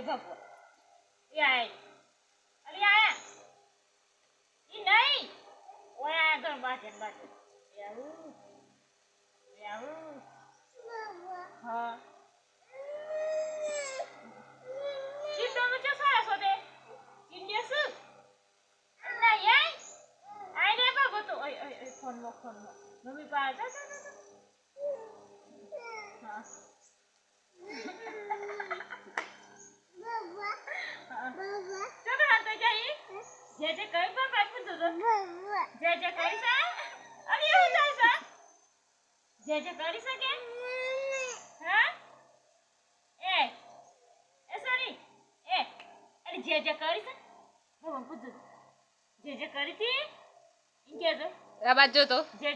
ભગવાન એ આય અલી આયા ઈ નહીં ઓય આગળ બાજન આવું હા ચીટો નો ચો સારા સોદે ચીંડેસ ના યાય આય રે બાબો તો ઓય ફોન મમ્મી પા જા હા ચલો હાથ જાઈ જે કઈ બાબા પૂછો તો જે કરી છે અરે એવું થાય છે જે કરી શકે હા એ સોરી અરે જે કરી છે બાબા પૂછો જે કરી થી ઇંગે જો આ બાજુ તો જે